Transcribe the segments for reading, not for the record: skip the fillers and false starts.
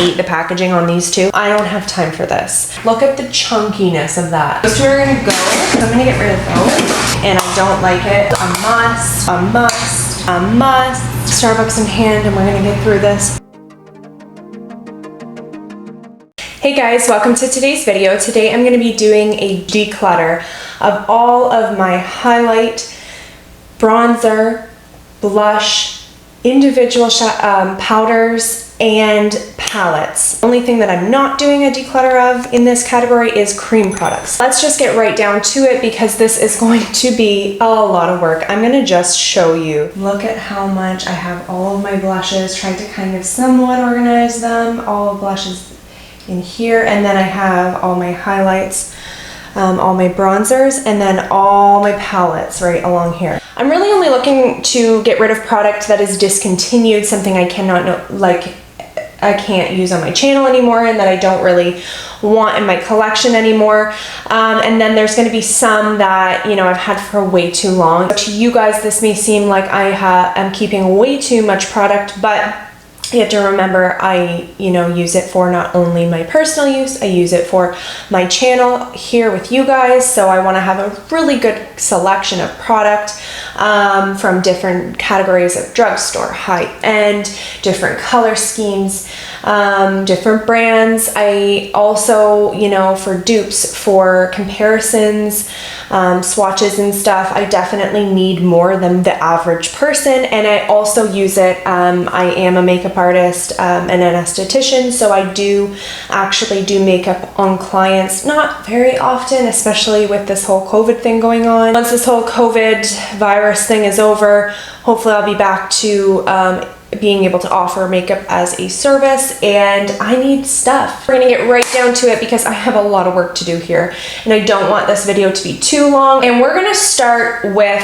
hate the packaging on these two. I don't have time for this. Look at the chunkiness of that. Those two are gonna go, so I'm gonna get rid of those. And I don't like it. A must, a must, a must. Starbucks in hand, and we're gonna get through this. Hey guys, welcome to today's video. Today I'm going to be doing a declutter of all of my highlight, bronzer, blush, individual powders, and palettes. The only thing that I'm not doing a declutter of in this category is cream products. Let's just get right down to it because this is going to be a lot of work. I'm going to just show you. Look at how much I have all of my blushes, tried to kind of somewhat organize them, all blushes in here, and then I have all my highlights, all my bronzers, and then all my palettes right along here. I'm really only looking to get rid of product that is discontinued, something I I can't use on my channel anymore and that I don't really want in my collection anymore. And then there's going to be some that, you know, I've had for way too long. To you guys, this may seem like I am keeping way too much product, but you have to remember, I, use it for not only my personal use, I use it for my channel here with you guys. So I want to have a really good selection of product from different categories of drugstore, high-end, different color schemes, different brands. I also, for dupes, for comparisons, swatches and stuff, I definitely need more than the average person. And I also use it, I am a makeup artist and an esthetician, so I do actually do makeup on clients, not very often, especially with this whole COVID thing going on. Once this whole COVID virus thing is over, hopefully I'll be back to being able to offer makeup as a service, and I need stuff. We're gonna get right down to it because I have a lot of work to do here and I don't want this video to be too long. And we're gonna start with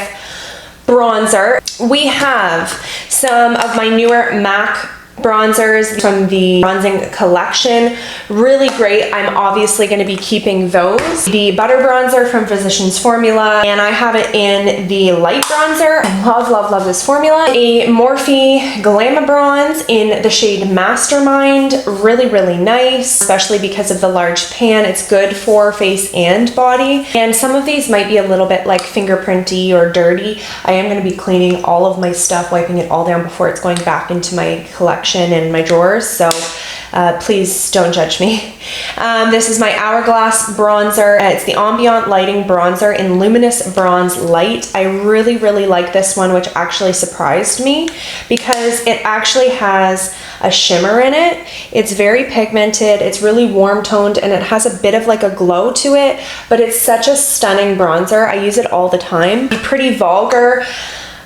bronzer. We have some of my newer MAC bronzers from the bronzing collection. Really great. I'm obviously going to be keeping those. The butter bronzer from Physicians Formula, and I have it in the light bronzer. I love this formula. A Morphe Glamour bronze in the shade Mastermind. Really nice, especially because of the large pan. It's good for face and body. And some of these might be a little bit like fingerprinty or dirty. I am going to be cleaning all of my stuff, wiping it all down before it's going back into my collection in my drawers, so please don't judge me. This is my Hourglass bronzer. It's the Ambient Lighting Bronzer in Luminous Bronze Light. I really like this one, which actually surprised me because it actually has a shimmer in it. It's very pigmented, it's really warm toned, and it has a bit of like a glow to it, but it's such a stunning bronzer. I use it all the time. Pretty Vulgar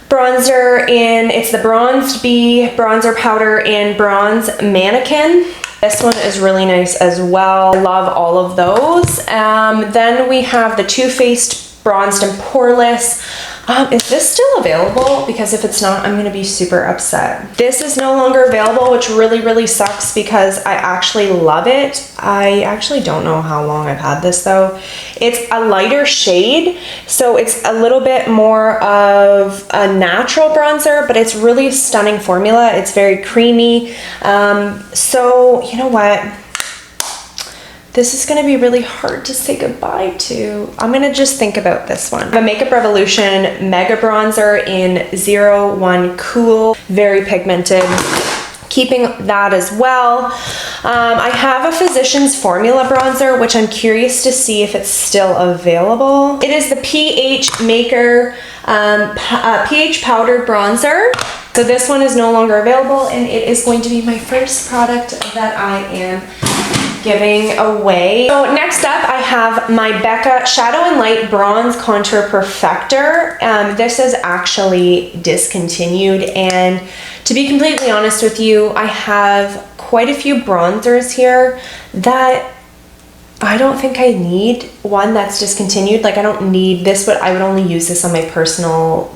bronzer it's the Bronzed Bee bronzer powder in Bronze Mannequin. This one is really nice as well. I love all of those. Then we have the Too Faced Bronzed and Poreless. Is this still available? Because if it's not, I'm going to be super upset. This is no longer available, which really sucks because I actually love it. I actually don't know how long I've had this though. It's a lighter shade, so it's a little bit more of a natural bronzer, but it's really stunning formula. It's very creamy. So you know what? This is gonna be really hard to say goodbye to. I'm gonna just think about this one. The Makeup Revolution Mega Bronzer in 01 Cool, very pigmented. Keeping that as well. I have a Physicians Formula bronzer, which I'm curious to see if it's still available. It is the PH Maker PH Powdered Bronzer. So this one is no longer available, and it is going to be my first product that I am giving away. So next up, I have my Becca Shadow and Light Bronze Contour Perfector. This is actually discontinued, and to be completely honest with you, I have quite a few bronzers here that I don't think I need one that's discontinued. Like, I don't need this, but I would only use this on my personal,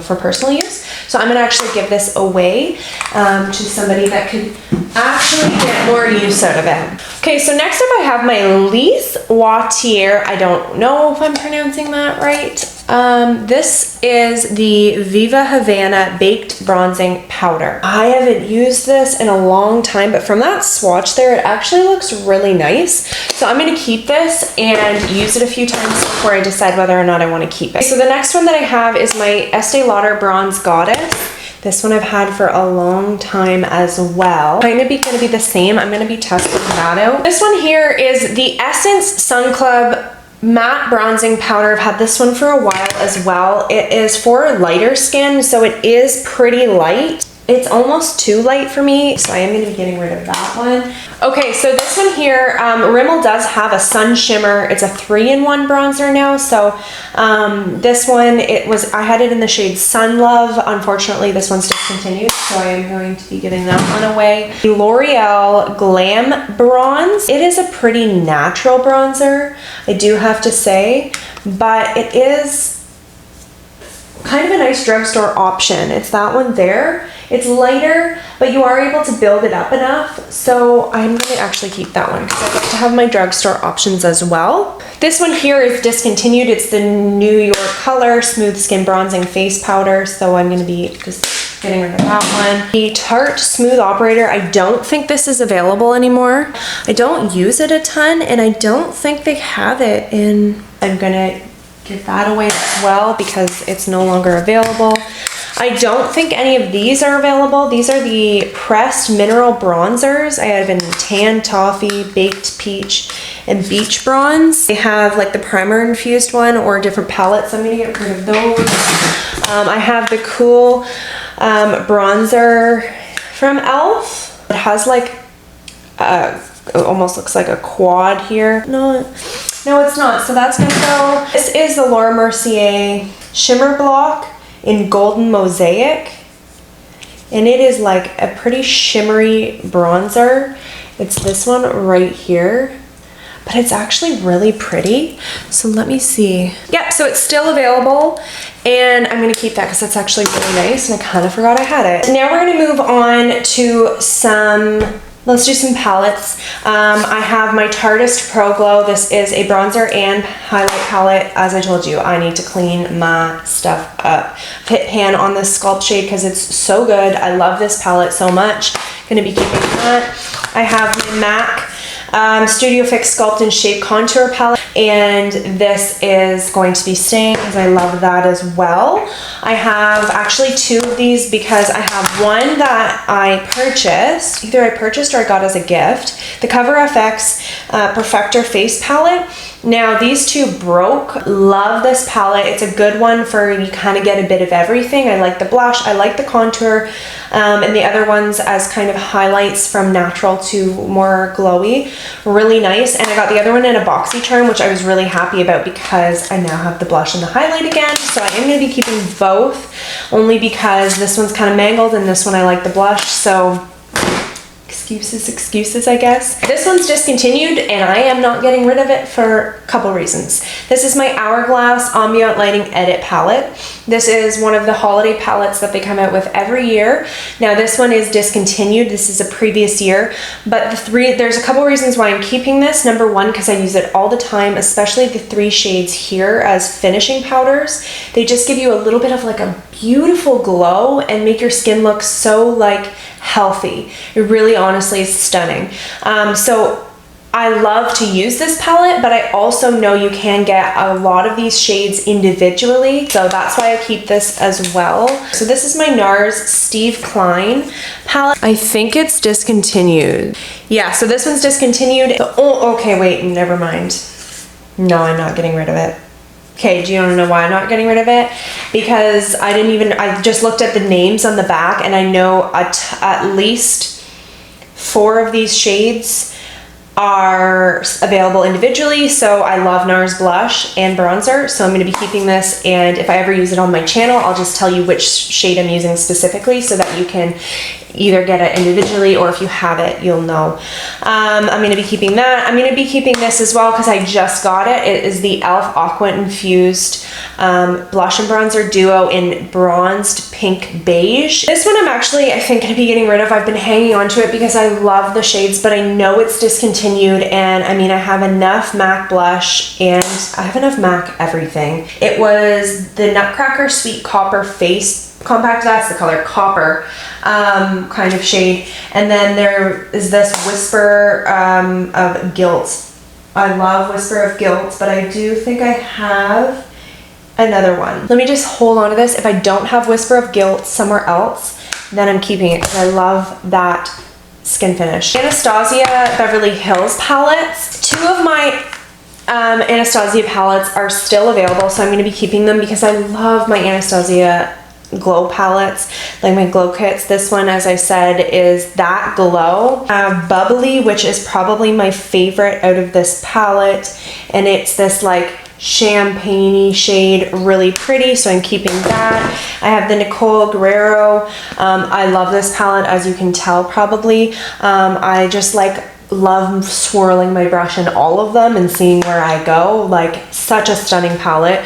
for personal use. So I'm gonna actually give this away to somebody that could actually get more use out of it. Okay, so next up I have my Lise Watier. I don't know if I'm pronouncing that right. This is the Viva Havana Baked Bronzing Powder. I haven't used this in a long time, but from that swatch there, it actually looks really nice. So I'm gonna keep this and use it a few times before I decide whether or not I wanna keep it. So the next one that I have is my Estee Lauder Bronze Goddess. This one I've had for a long time as well. Kind of gonna be the same. I'm gonna be testing that out. This one here is the Essence Sun Club Matte Bronzing Powder. I've had this one for a while as well. It is for lighter skin, so it is pretty light. It's almost too light for me, so I am going to be getting rid of that one. Okay, so this one here, Rimmel does have a sun shimmer. It's a 3-in-1 bronzer now. So this one, I had it in the shade Sun Love. Unfortunately, this one's discontinued, so I am going to be giving that one away. The L'Oreal Glam Bronze. It is a pretty natural bronzer, I do have to say, but it is kind of a nice drugstore option. It's that one there. It's lighter, but you are able to build it up enough. So I'm going to actually keep that one because I like to have my drugstore options as well. This one here is discontinued. It's the New York Color Smooth Skin Bronzing Face Powder. So I'm going to be just getting rid of that one. The Tarte Smooth Operator. I don't think this is available anymore. I don't use it a ton, and I don't think they have it in. I'm going to give that away as well because it's no longer available. I don't think any of these are available. These are the pressed mineral bronzers. I have in tan toffee, baked peach, and beach bronze. They have like the primer infused one or different palettes. I'm gonna get rid of those. I have the cool bronzer from e.l.f. It has like it almost looks like a quad here. No, it's not. So that's gonna go. This is the Laura Mercier Shimmer Block in Golden Mosaic, and it is like a pretty shimmery bronzer. It's this one right here, but it's actually really pretty. So let me see. Yep, so it's still available, and I'm gonna keep that because that's actually really nice, and I kind of forgot I had it. Now we're gonna move on to let's do some palettes. I have my Tarteist Pro Glow. This is a bronzer and highlight palette. As I told you, I need to clean my stuff up. Hit pan on this Sculpt shade because it's so good. I love this palette so much. Gonna be keeping that. I have my MAC Studio Fix Sculpt and Shape Contour Palette, and this is going to be staying because I love that as well. I have actually two of these because I have one that I purchased, either I purchased or I got as a gift, the Cover FX Perfector Face Palette. Now these two broke. Love this palette. It's a good one for, you kind of get a bit of everything. I like the blush, I like the contour, and the other ones as kind of highlights from natural to more glowy. Really nice. And I got the other one in a BoxyCharm, which I was really happy about because I now have the blush and the highlight again. So I am going to be keeping both, only because this one's kind of mangled and this one I like the blush. So excuses, I guess. This one's discontinued, and I am not getting rid of it for a couple reasons. This is my Hourglass Ambient Lighting Edit palette. This is one of the holiday palettes that they come out with every year. Now this one is discontinued. This is a previous year, but there's a couple reasons why I'm keeping this. Number one, because I use it all the time, especially the 3 shades here as finishing powders. They just give you a little bit of like a beautiful glow and make your skin look so like healthy. It really honestly is stunning. So I love to use this palette, but I also know you can get a lot of these shades individually, so that's why I keep this as well. So this is my NARS Steve Klein palette. I think it's discontinued. Yeah, so this one's discontinued. Oh, okay, wait, never mind. No, I'm not getting rid of it. Okay, do you want to know why I'm not getting rid of it? Because I just looked at the names on the back, and I know at least 4 of these shades are available individually. So I love NARS blush and bronzer, so I'm going to be keeping this, and if I ever use it on my channel, I'll just tell you which shade I'm using specifically so that you can either get it individually, or if you have it, you'll know. I'm going to be keeping that. I'm going to be keeping this as well because I just got it. It is the e.l.f. Aqua Infused Blush and Bronzer Duo in Bronzed Pink Beige. This one I'm actually, I think, going to be getting rid of. I've been hanging on to it because I love the shades, but I know it's discontinued discontinued, and I mean, I have enough MAC blush and I have enough MAC everything. It was the Nutcracker Sweet Copper Face Compact, that's the color Copper kind of shade. And then there is this Whisper of Guilt. I love Whisper of Guilt, but I do think I have another one. Let me just hold on to this. If I don't have Whisper of Guilt somewhere else, then I'm keeping it because I love that skin finish. Anastasia Beverly Hills palettes. Two of my Anastasia palettes are still available, so I'm going to be keeping them because I love my Anastasia glow palettes, like my glow kits. This one, as I said, is that glow. I have Bubbly, which is probably my favorite out of this palette, and it's this like champagne-y shade, really pretty, so I'm keeping that. I have the Nicole Guerrero. I love this palette, as you can tell probably. I just like love swirling my brush in all of them and seeing where I go. Like, such a stunning palette.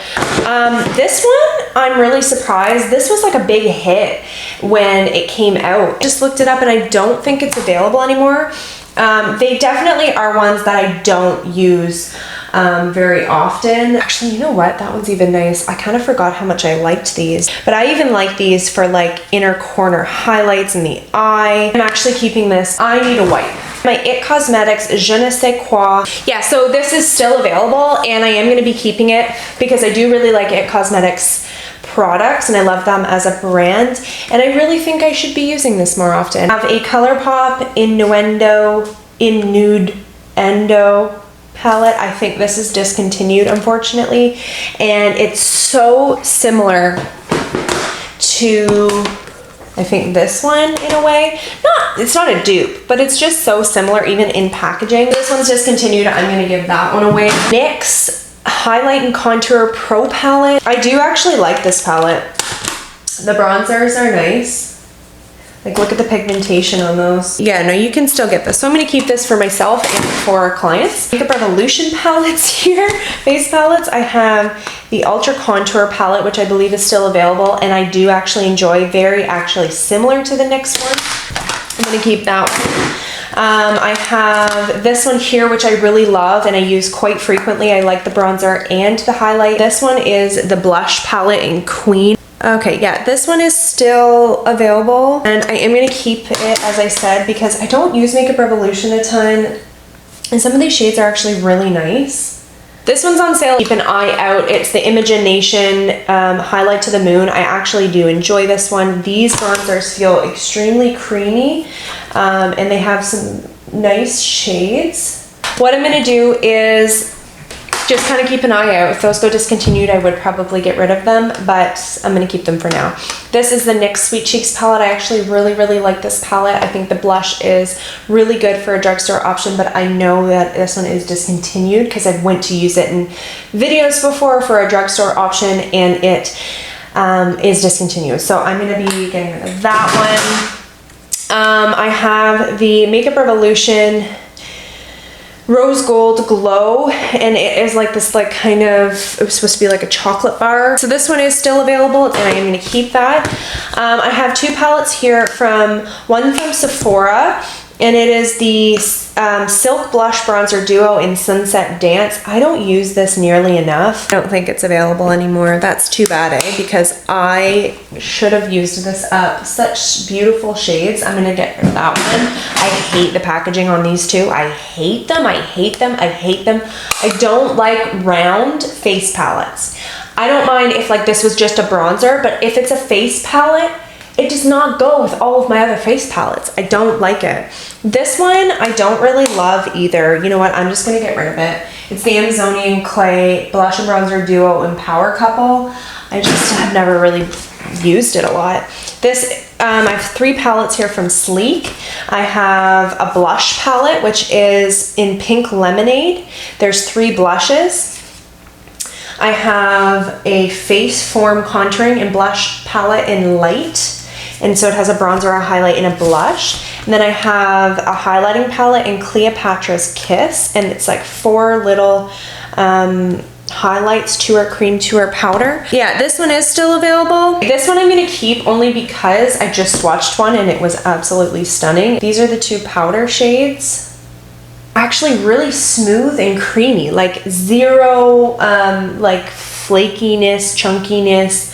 This one, I'm really surprised. This was like a big hit when it came out. Just looked it up and I don't think it's available anymore. They definitely are ones that I don't use very often. Actually, you know what? That one's even nice. I kind of forgot how much I liked these, but I even like these for like inner corner highlights in the eye. I'm actually keeping this. I Need a Wipe. My IT Cosmetics Je ne sais quoi. Yeah, so this is still available and I am going to be keeping it because I do really like IT Cosmetics products and I love them as a brand, and I really think I should be using this more often. I have a ColourPop Nude Endo palette. I think this is discontinued, unfortunately, and it's so similar to, I think, this one in a way. It's not a dupe, but it's just so similar even in packaging. This one's discontinued. I'm going to give that one away. NYX Highlight and Contour Pro palette. I do actually like this palette. The bronzers are nice. Like, look at the pigmentation on those. Yeah, no, you can still get this. So I'm going to keep this for myself and for clients. Makeup Revolution palettes here, face palettes. I have the Ultra Contour palette, which I believe is still available, and I do actually enjoy. Very actually similar to the NYX one. I'm going to keep that one. I have this one here, which I really love and I use quite frequently. I like the bronzer and the highlight. This one is the blush palette in Queen. Okay, yeah, this one is still available and I am going to keep it, as I said, because I don't use Makeup Revolution a ton and some of these shades are actually really nice. This one's on sale. Keep an eye out. It's the Imagination Highlight to the Moon. I actually do enjoy this one. These bronzers feel extremely creamy and they have some nice shades. What I'm going to do is just kind of keep an eye out. If those go discontinued, I would probably get rid of them, but I'm going to keep them for now. This is the NYX Sweet Cheeks palette. I actually really like this palette. I think the blush is really good for a drugstore option, but I know that this one is discontinued because I went to use it in videos before for a drugstore option and it is discontinued. So I'm going to be getting rid of that one. I have the Makeup Revolution Rose Gold Glow, and it is like this, like, kind of, it was supposed to be like a chocolate bar. So this one is still available and I am going to keep that. I have two palettes here, one from Sephora, and it is the Silk Blush Bronzer Duo in Sunset Dance. I don't use this nearly enough. I don't think it's available anymore. That's too bad, eh? Because I should have used this up. Such beautiful shades. I'm gonna get rid of that one. I hate the packaging on these two. I hate them. I hate them. I hate them. I don't like round face palettes. I don't mind if like this was just a bronzer, but if it's a face palette, it does not go with all of my other face palettes. I don't like it. This one, I don't really love either. You know what? I'm just going to get rid of it. It's the Amazonian Clay Blush and Bronzer Duo in Power Couple. I just have never really used it a lot. This, I have three palettes here from Sleek. I have a blush palette, which is in Pink Lemonade. There's 3 blushes. I have a Face Form Contouring and Blush palette in Light. And so it has a bronzer, a highlight, and a blush. And then I have a highlighting palette in Cleopatra's Kiss. And it's like 4 little highlights, 2 are cream, 2 are powder. Yeah, this one is still available. This one I'm going to keep only because I just swatched one and it was absolutely stunning. These are the 2 powder shades. actually really smooth and creamy, like zero like flakiness, chunkiness.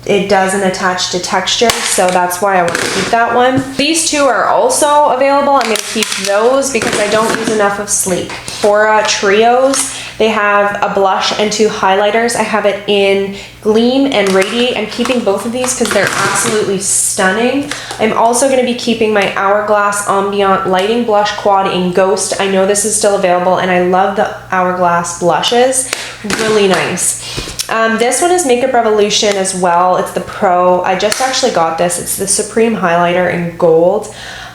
It doesn't attach to texture, so that's why I want to keep that one. These two are also available. I'm going to keep those because I don't use enough of Sleek. For Trios, they have a blush and 2 highlighters. I have it in Gleam and Radiate. I'm keeping both of these because they're absolutely stunning. I'm also going to be keeping my Hourglass Ambient Lighting Blush Quad in Ghost. I know this is still available, and I love the Hourglass blushes. Really nice. This one is Makeup Revolution as well. It's the Pro. I just actually got this. It's the Supreme Highlighter in Gold.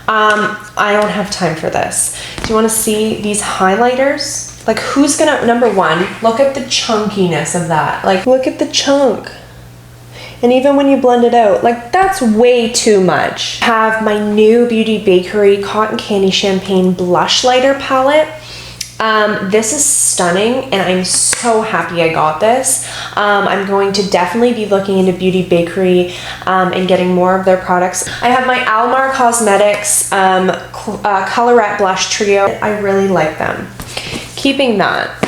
I don't have time for this. Do you want to see these highlighters? Like, who's gonna, number one, look at the chunkiness of that. Like, look at the chunk. And even when you blend it out, like, that's way too much. I have my new Beauty Bakery Cotton Candy Champagne Blush Lighter palette. This is stunning, and I'm so happy I got this. I'm going to definitely be looking into Beauty Bakery and getting more of their products. I have my Almar Cosmetics Colorette Blush Trio. I really like them. Keeping that.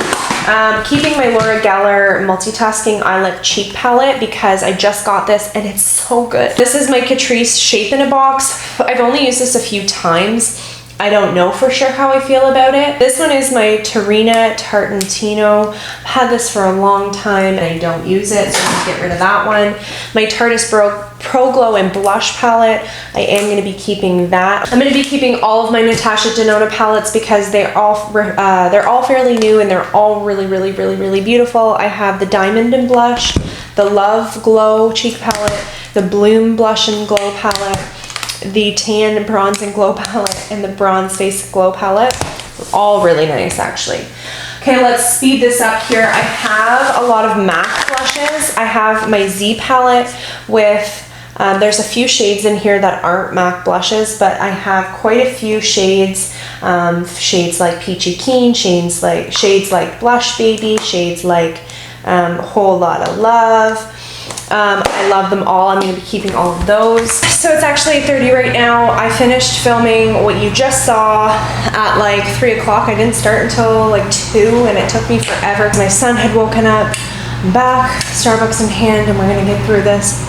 Keeping my Laura Geller Multitasking Eye Lip Cheek Palette because I just got this and it's so good. This is my Catrice Shape in a Box. I've only used this a few times. I don't know for sure how I feel about it. This one is my Tarina Tartantino. I've had this for a long time and I don't use it, so I'm gonna get rid of that one. My Tarteist Pro Glow and Blush Palette. I am gonna be keeping that. I'm gonna be keeping all of my Natasha Denona palettes because they're all fairly new and they're all really beautiful. I have the Diamond and Blush, the Love Glow Cheek Palette, the Bloom Blush and Glow Palette, the Tan Bronze and Glow palette, and the Bronze Face Glow palette. All really nice, actually. Okay, let's speed this up here. I have a lot of MAC blushes. I have my Z palette with, there's a few shades in here that aren't MAC blushes, but I have quite a few shades. Shades like Peachy Keen, shades like Blush Baby, shades like Whole Lot of Love. I love them all. I'm going to be keeping all of those. So it's actually 8:30 right now. I finished filming what you just saw at like 3 o'clock. I didn't start until like 2 and it took me forever. My son had woken up. I'm back, Starbucks in hand, and we're going to get through this.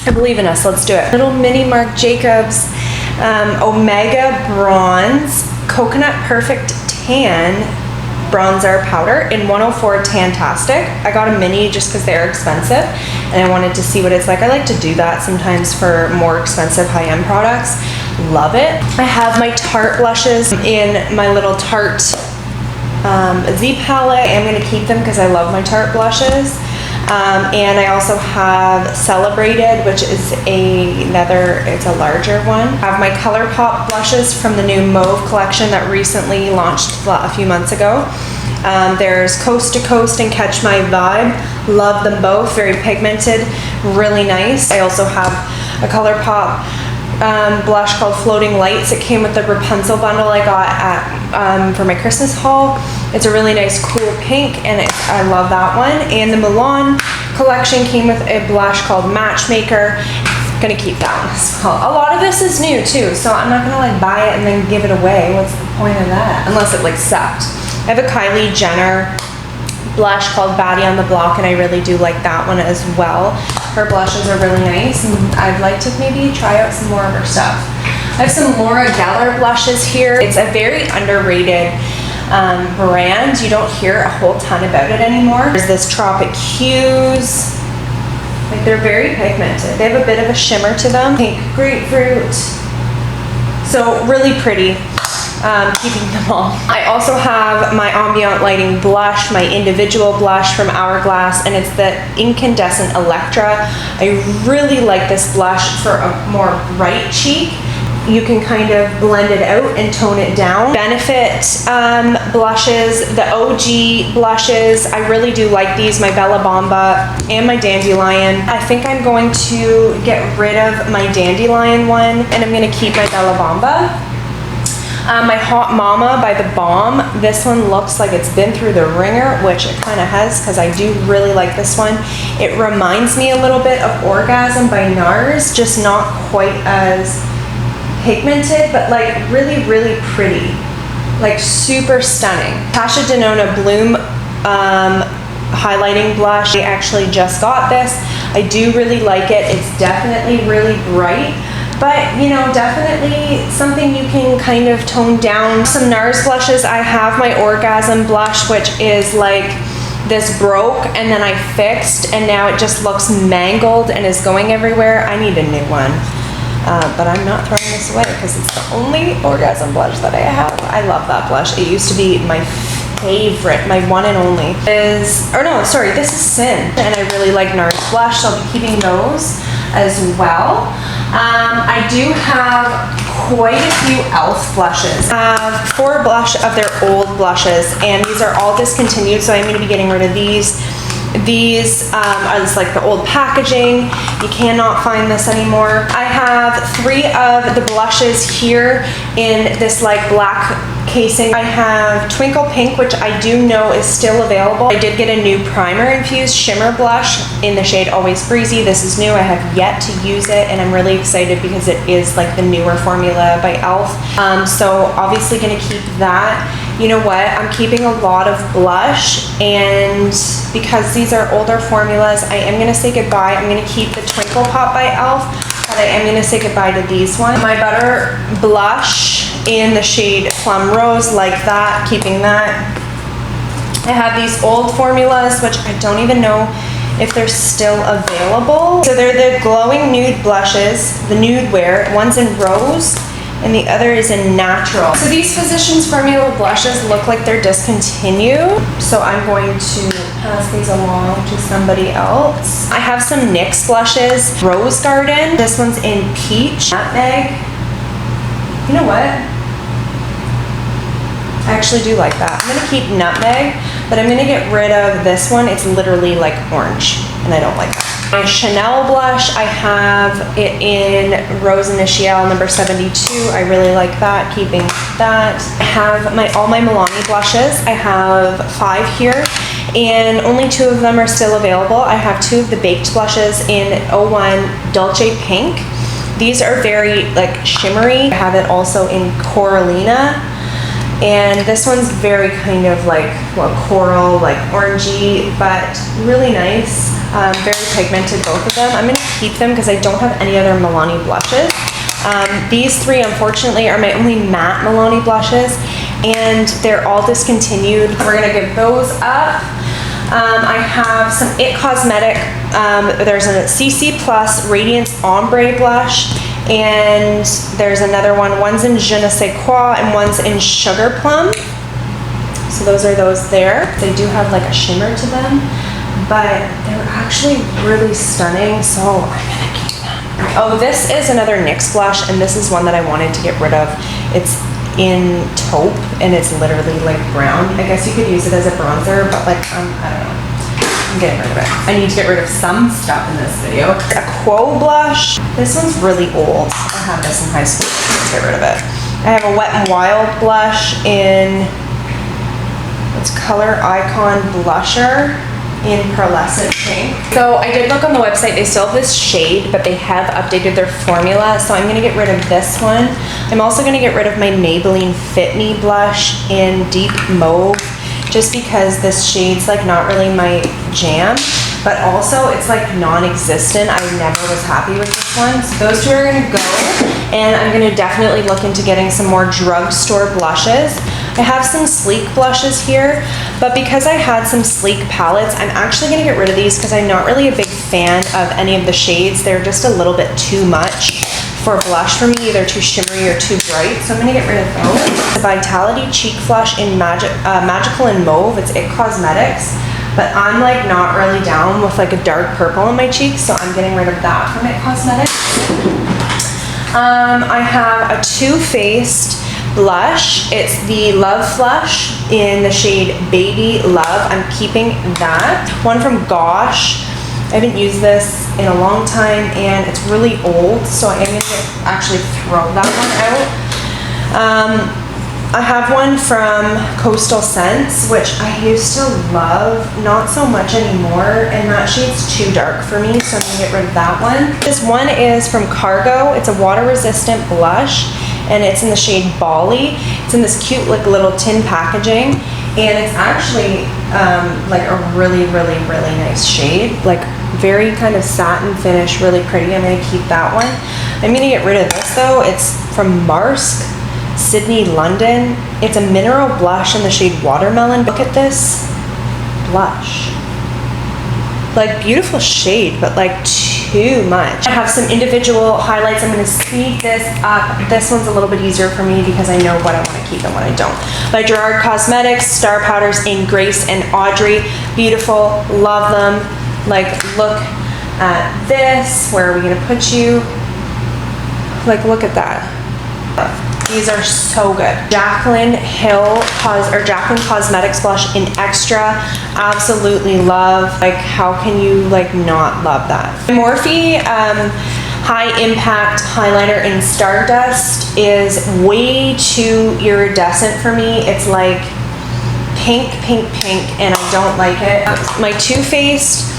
I believe in us. Let's do it. Little mini Marc Jacobs Omega Bronze Coconut Perfect Tan bronzer powder in 104 Tantastic. I got a mini just because they're expensive and I wanted to see what it's like. I like to do that sometimes for more expensive high-end products. Love it. I have my Tarte blushes in my little Tarte Z palette. I'm going to keep them because I love my Tarte blushes. And I also have Celebrated, which is it's a larger one. I have my ColourPop blushes from the new Mauve collection that recently launched a few months ago. There's Coast to Coast and Catch My Vibe. Love them both, very pigmented, really nice. I also have a ColourPop blush called Floating Lights. It came with the Rapunzel bundle I got at for my Christmas haul. It's a really nice cool pink and I love that one. And the Milan collection came with a blush called Matchmaker. Gonna keep that one as well. A lot of this is new too, so I'm not gonna like buy it and then give it away. What's the point of that? Unless it like sucked. I have a Kylie Jenner blush called Baddie on the Block and I really do like that one as well. Her blushes are really nice and I'd like to maybe try out some more of her stuff. I have some Laura Geller blushes here. It's a very underrated brand. You don't hear a whole ton about it anymore. There's this Tropic Hues. Like, they're very pigmented. They have a bit of a shimmer to them. Pink grapefruit. So really pretty. Keeping them all. I also have my Ambient Lighting blush, my individual blush from Hourglass, and it's the Incandescent Electra. I really like this blush for a more bright cheek. You can kind of blend it out and tone it down. Benefit blushes, the OG blushes, I really do like these, my Bella Bamba and my Dandelion. I think I'm going to get rid of my Dandelion one and I'm gonna keep my Bella Bamba. My Hot Mama by The Balm. This one looks like it's been through the ringer, which it kind of has because I do really like this one. It reminds me a little bit of Orgasm by NARS, just not quite as pigmented, but like really, really pretty. Like super stunning. Tasha Denona Bloom highlighting blush. I actually just got this. I do really like it. It's definitely really bright, but you know, definitely something you can kind of tone down. Some NARS blushes. I have my Orgasm blush, which is like, this broke and then I fixed and now it just looks mangled and is going everywhere. I need a new one. But I'm not throwing this away because it's the only Orgasm blush that I have. I love that blush. It used to be my favorite, my one and only. This is Sin. And I really like NARS blush, so I'll be keeping those as well. I do have quite a few e.l.f. blushes. I have 4 of their old blushes, and these are all discontinued, so I'm going to be getting rid of these. These are just like the old packaging. You cannot find this anymore. I have 3 of the blushes here in this like black casing. I have Twinkle Pink, which I do know is still available. I did get a new primer infused shimmer blush in the shade Always Breezy. This is new. I have yet to use it, and I'm really excited because it is like the newer formula by e.l.f. So obviously gonna keep that. You know what? I'm keeping a lot of blush, and because these are older formulas, I am gonna say goodbye. I'm gonna keep the Twinkle Pop by e.l.f., but I am gonna say goodbye to these ones. My Butter blush in the shade Plum Rose, like that, keeping that. I have these old formulas, which I don't even know if they're still available. So they're the glowing nude blushes, the nude wear. One's in rose, and the other is in natural. So these Physicians Formula blushes look like they're discontinued, so I'm going to pass these along to somebody else. I have some NYX blushes, Rose Garden. This one's in Peach, Nutmeg. You know what? I actually do like that. I'm gonna keep Nutmeg, but I'm gonna get rid of this one. It's literally like orange, and I don't like that. My Chanel blush, I have it in Rose Initiale number 72. I really like that, keeping that. I have all my Milani blushes. I have 5 here, and only 2 of them are still available. I have 2 of the baked blushes in 01 Dolce Pink. These are very like shimmery. I have it also in Coralina. And this one's very kind of like, well, coral, like orangey, but really nice. Very pigmented, both of them. I'm gonna keep them because I don't have any other Milani blushes. These 3, unfortunately, are my only matte Milani blushes, and they're all discontinued. We're gonna give those up. I have some IT Cosmetic, there's a CC Plus Radiance Ombre blush, and there's another one. One's in Je ne sais quoi, and one's in Sugar Plum. So those are those there. They do have like a shimmer to them, but they're actually really stunning, so I'm gonna keep them. Oh, this is another NYX blush, and this is one that I wanted to get rid of. It's in taupe, and it's literally like brown. I guess you could use it as a bronzer, but like, I don't know. I'm getting rid of it. I need to get rid of some stuff in this video. A Quo blush. This one's really old. I had this in high school. Let's get rid of it. I have a Wet n Wild blush in, it's Color Icon Blusher in Pearlescent Pink. So I did look on the website. They still have this shade, but they have updated their formula. So I'm going to get rid of this one. I'm also going to get rid of my Maybelline Fit Me blush in Deep Mauve, just because this shade's like not really my jam, but also it's like non-existent. I never was happy with this one. So those 2 are gonna go, and I'm gonna definitely look into getting some more drugstore blushes. I have some sleek blushes here, but because I had some sleek palettes, I'm actually gonna get rid of these because I'm not really a big fan of any of the shades. They're just a little bit too much for blush for me, either too shimmery or too bright, so I'm gonna get rid of those. The Vitality Cheek Flush in Magical and Mauve, it's IT Cosmetics, but I'm like not really down with like a dark purple in my cheeks, so I'm getting rid of that from IT Cosmetics. I have a Too Faced blush. It's the Love Flush in the shade Baby Love. I'm keeping that. One from Gosh. I haven't used this in a long time, and it's really old, so I'm gonna actually throw that one out. I have one from Coastal Scents, which I used to love, not so much anymore, and that shade's too dark for me, so I'm gonna get rid of that one. This one is from Cargo. It's a water-resistant blush, and it's in the shade Bali. It's in this cute like little tin packaging, and it's actually like a really, really, really nice shade. Like very kind of satin finish, really pretty. I'm gonna keep that one. I'm gonna get rid of this though. It's from Marsk, Sydney, London. It's a mineral blush in the shade Watermelon. Look at this blush. Like beautiful shade, but like too much. I have some individual highlights. I'm gonna speed this up. This one's a little bit easier for me because I know what I wanna keep and what I don't. By Gerard Cosmetics, Star Powders in Grace and Audrey. Beautiful, love them. Like look at this. Where are we gonna put you? Like look at that. These are so good. Jaclyn Cosmetics blush in Extra. Absolutely love. Like how can you like not love that? Morphe High Impact Highlighter in Stardust is way too iridescent for me. It's like pink, pink, pink, and I don't like it. My Too Faced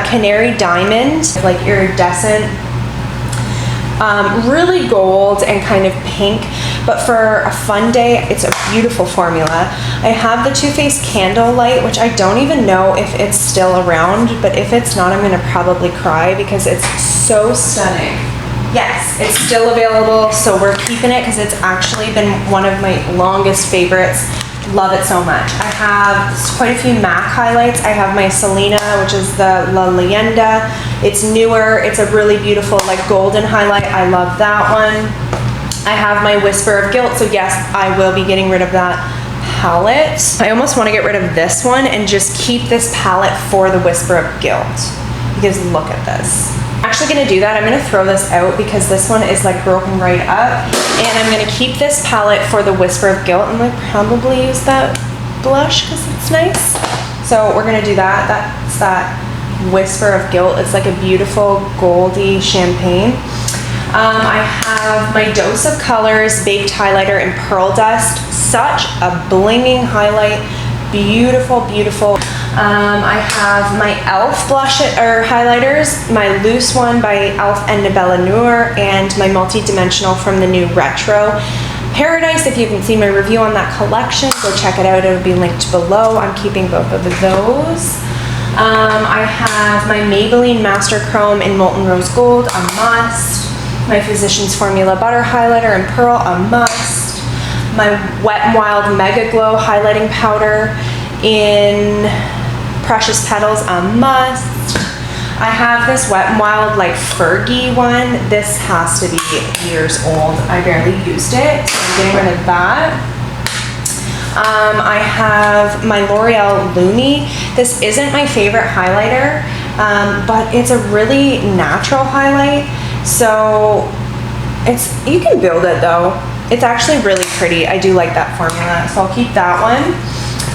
Canary Diamond, like iridescent. Really gold and kind of pink, but for a fun day, it's a beautiful formula. I have the Too Faced Candlelight, which I don't even know if it's still around, but if it's not, I'm gonna probably cry because it's so stunning. Yes, it's still available, so we're keeping it because it's actually been one of my longest favorites. Love it so much. I have quite a few MAC highlights. I have my Selena, which is the La Leyenda. It's newer. It's a really beautiful like golden highlight. I love that one. I have my Whisper of Guilt. So yes, I will be getting rid of that palette. I almost want to get rid of this one and just keep this palette for the Whisper of Guilt. Because look at this. I'm actually gonna do that. I'm gonna throw this out because this one is like broken right up. And I'm gonna keep this palette for the Whisper of Guilt and like probably use that blush because it's nice. So we're gonna do that. That's that Whisper of Guilt. It's like a beautiful goldy champagne. I have my Dose of Colors Baked Highlighter in Pearl Dust. Such a blinging highlight. Beautiful, beautiful. I have my e.l.f. blush or highlighters, my loose one by e.l.f. and Nabella Noor, and my multi-dimensional from the new Retro Paradise. If you haven't seen my review on that collection, go check it out. It'll be linked below. I'm keeping both of those. I have my Maybelline Master Chrome in Molten Rose Gold, a must. My Physicians Formula Butter Highlighter in Pearl, a must. My Wet n Wild Mega Glow Highlighting Powder in Precious Petals, a must. I have this Wet n Wild like Fergie one. This has to be years old. I barely used it, so I'm getting rid of that. I have my L'Oreal Lumi. This isn't my favorite highlighter, but it's a really natural highlight. So you can build it though. It's actually really pretty. I do like that formula, so I'll keep that one.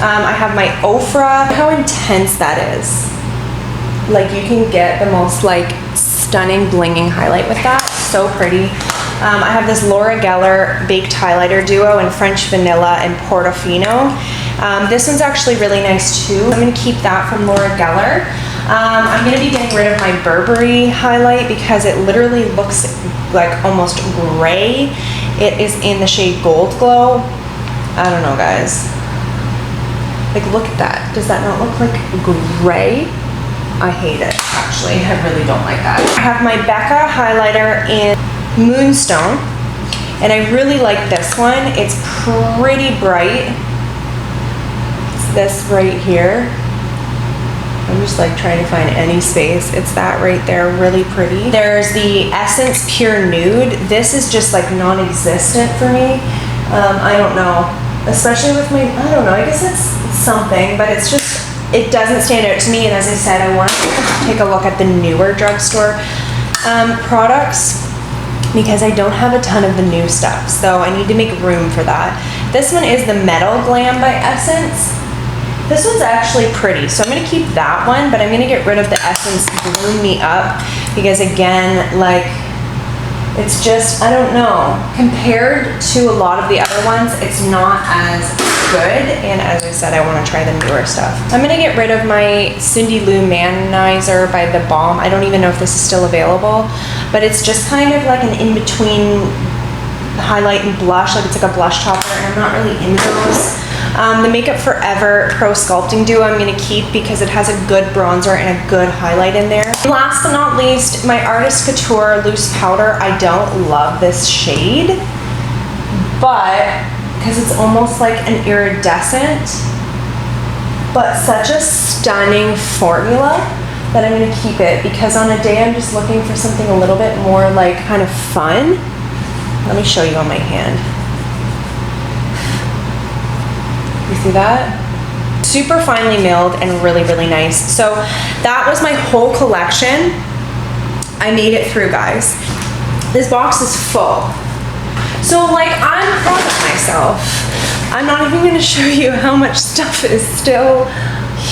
I have my Ofra. Look how intense that is. Like you can get the most like stunning blinging highlight with that. So pretty. I have this Laura Geller Baked Highlighter Duo in French Vanilla and Portofino. This one's actually really nice too. I'm gonna keep that from Laura Geller. I'm gonna be getting rid of my Burberry highlight because it literally looks like almost gray. It is in the shade Gold Glow. I don't know, guys. Like, look at that. Does that not look like gray? I hate it, actually. I really don't like that. I have my Becca highlighter in Moonstone, and I really like this one. It's pretty bright. It's this right here. I'm just like trying to find any space. It's that right there, really pretty. There's the Essence Pure Nude. This is just like non-existent for me. I don't know, especially with my, I don't know, I guess it's something, but it's just, it doesn't stand out to me. And as I said, I want to take a look at the newer drugstore products because I don't have a ton of the new stuff. So I need to make room for that. This one is the Metal Glam by Essence. This one's actually pretty, so I'm gonna keep that one, but I'm gonna get rid of the Essence Bloom Me Up because again, like, It's just, I don't know, compared to a lot of the other ones, it's not as good, and as I said, I want to try the newer stuff. I'm going to get rid of my Cindy Lou Manizer by The Balm. I don't even know if this is still available, but it's just kind of like an in-between highlight and blush, like it's like a blush topper, and I'm not really into those. The Makeup Forever Pro Sculpting Duo I'm going to keep because it has a good bronzer and a good highlight in there. Last but not least, my Artist Couture Loose Powder. I don't love this shade, but because it's almost like an iridescent, but such a stunning formula that I'm going to keep it, because on a day I'm just looking for something a little bit more like kind of fun. Let me show you on my hand. You see that? Super finely milled and really, really nice. So that was my whole collection. I made it through, guys. This box is full. So like, I'm proud of myself. I'm not even gonna show you how much stuff is still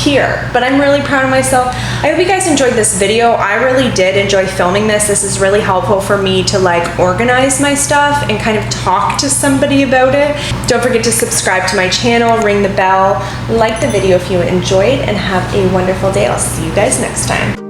here, but I'm really proud of myself. I hope you guys enjoyed this video. I really did enjoy filming this. This is really helpful for me to like organize my stuff and kind of talk to somebody about it. Don't forget to subscribe to my channel, ring the bell, like the video if you enjoyed, and have a wonderful day. I'll see you guys next time.